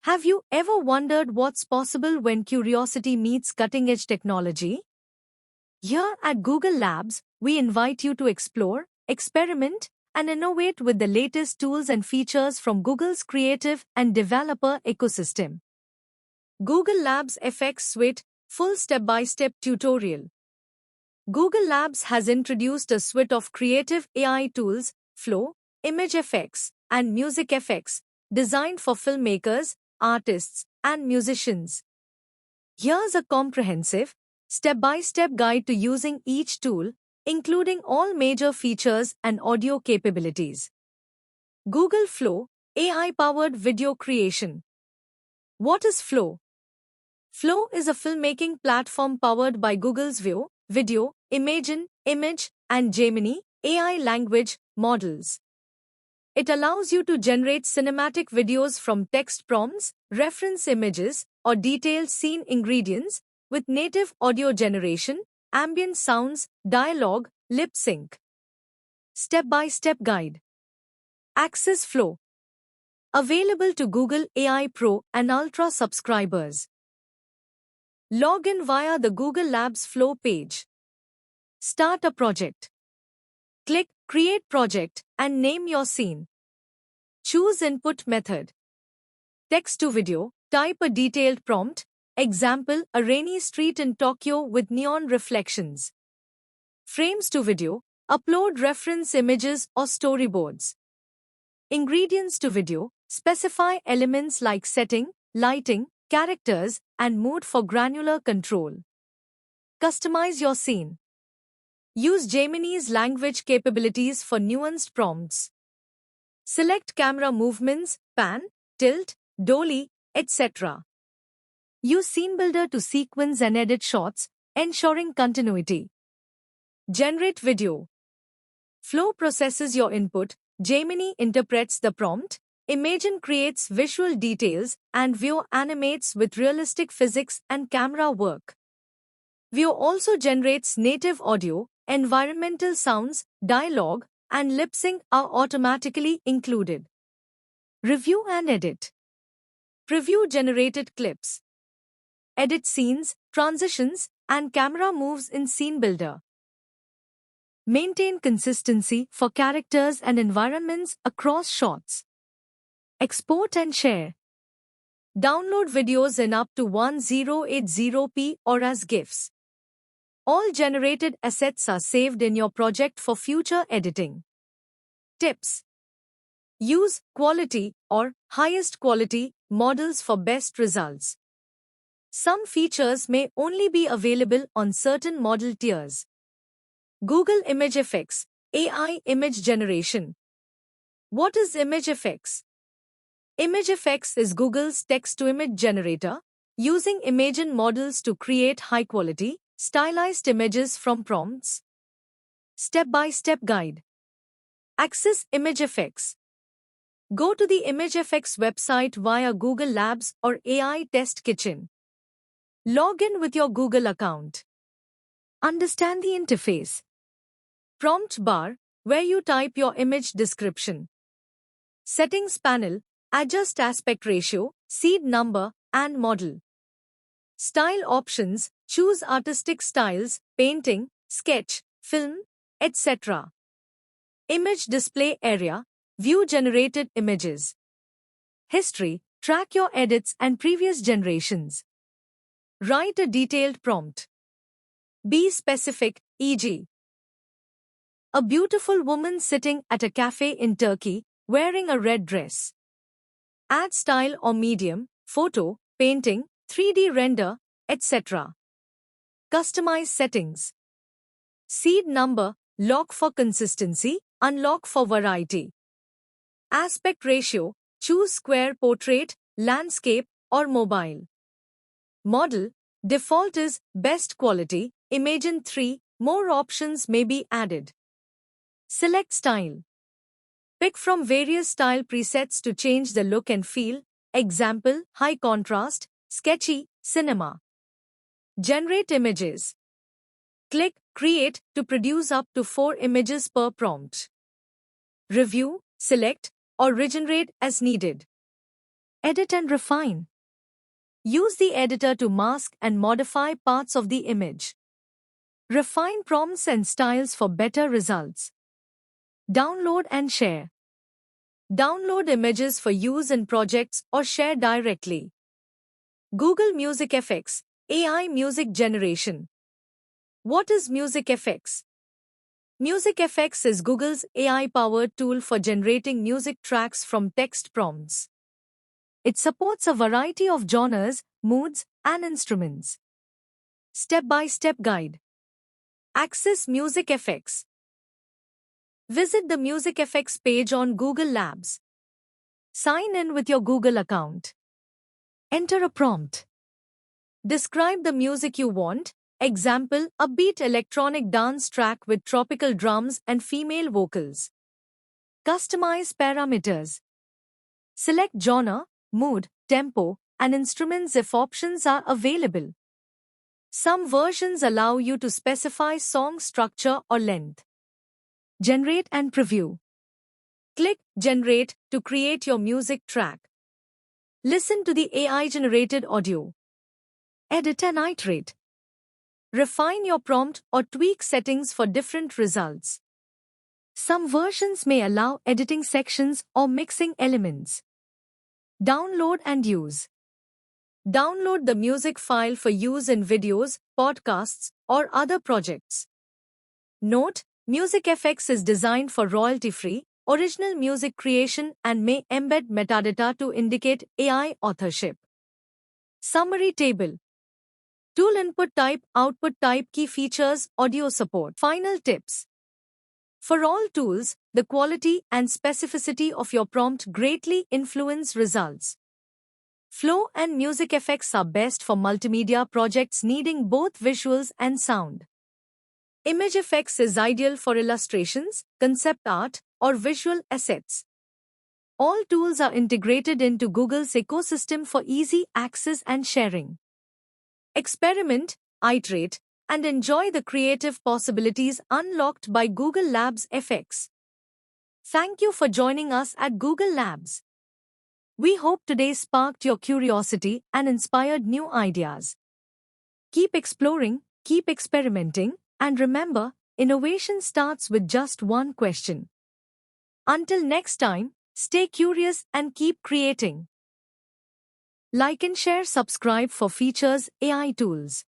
Have you ever wondered what's possible when curiosity meets cutting-edge technology? Here at Google Labs, we invite you to explore, experiment, and innovate with the latest tools and features from Google's creative and developer ecosystem. Google Labs FX Suite, full step-by-step tutorial. Google Labs has introduced a suite of creative AI tools, Flow, Image FX, and Music FX, designed for filmmakers, artists, and musicians. Here's a comprehensive, step-by-step guide to using each tool, including all major features and audio capabilities. Google Flow, AI-powered video creation. What is Flow? Flow is a filmmaking platform powered by Google's View, Video, Imagen, Image, and Gemini AI language models. It allows you to generate cinematic videos from text prompts, reference images, or detailed scene ingredients with native audio generation, ambient sounds, dialogue, lip sync. Step-by-step guide. Access Flow. Available to Google AI Pro and Ultra subscribers. Log in via the Google Labs Flow page. Start a project. Click Create Project and name your scene. Choose Input Method. Text to video, type a detailed prompt, example, a rainy street in Tokyo with neon reflections. Frames to video, upload reference images or storyboards. Ingredients to video, specify elements like setting, lighting, characters, and mood for granular control. Customize your scene. Use Gemini's language capabilities for nuanced prompts. Select camera movements, pan, tilt, dolly, etc. Use Scene Builder to sequence and edit shots, ensuring continuity. Generate video. Flow processes your input, Gemini interprets the prompt, Imagen creates visual details, and Veo animates with realistic physics and camera work. Veo also generates native audio, environmental sounds, dialogue, and lip sync are automatically included. Review and edit. Preview generated clips. Edit scenes, transitions, and camera moves in Scene Builder. Maintain consistency for characters and environments across shots. Export and share. Download videos in up to 1080p or as GIFs. All generated assets are saved in your project for future editing. Tips. Use quality or highest quality models for best results. Some features may only be available on certain model tiers. Google Image FX, AI image generation. What is Image FX? Image FX is Google's text-to-image generator, using Imagen models to create high-quality, stylized images from prompts. Step-by-step guide. Access Image FX. Go to the Image FX website via Google Labs or AI Test Kitchen. Log in with your Google account. Understand the interface. Prompt bar, where you type your image description. Settings panel, adjust aspect ratio, seed number, and model. Style options, choose artistic styles, painting, sketch, film, etc. Image display area, view generated images. History, track your edits and previous generations. Write a detailed prompt. Be specific, e.g. a beautiful woman sitting at a cafe in Turkey, wearing a red dress. Add style or medium, photo, painting, 3D render, etc. Customize settings. Seed number, lock for consistency, unlock for variety. Aspect ratio, choose square portrait, landscape, or mobile. Model, default is best quality, Imagen 3, more options may be added. Select style. Pick from various style presets to change the look and feel, example, high contrast, sketchy, cinema. Generate images. Click Create to produce up to 4 images per prompt. Review, select, or regenerate as needed. Edit and refine. Use the editor to mask and modify parts of the image. Refine prompts and styles for better results. Download and share. Download images for use in projects or share directly. Google Music FX, AI music generation. What is Music FX? Music FX is Google's AI-powered tool for generating music tracks from text prompts. It supports a variety of genres, moods, and instruments. Step-by-step guide. Access Music FX. Visit the Music FX page on Google Labs. Sign in with your Google account. Enter a prompt. Describe the music you want. Example, a upbeat electronic dance track with tropical drums and female vocals. Customize parameters. Select genre, mood, tempo, and instruments if options are available. Some versions allow you to specify song structure or length. Generate and preview. Click Generate to create your music track. Listen to the AI-generated audio. Edit and iterate. Refine your prompt or tweak settings for different results. Some versions may allow editing sections or mixing elements. Download and use. Download the music file for use in videos, podcasts, or other projects. Note: Music FX is designed for royalty-free, original music creation and may embed metadata to indicate AI authorship. Summary table. Tool input type, output type, key features, audio support. Final tips. For all tools, the quality and specificity of your prompt greatly influence results. Flow and Music FX are best for multimedia projects needing both visuals and sound. Image FX is ideal for illustrations, concept art, or visual assets. All tools are integrated into Google's ecosystem for easy access and sharing. Experiment, iterate, and enjoy the creative possibilities unlocked by Google Labs FX. Thank you for joining us at Google Labs. We hope today sparked your curiosity and inspired new ideas. Keep exploring, keep experimenting, and remember, innovation starts with just one question. Until next time, stay curious and keep creating. Like and share, subscribe for features, AI tools.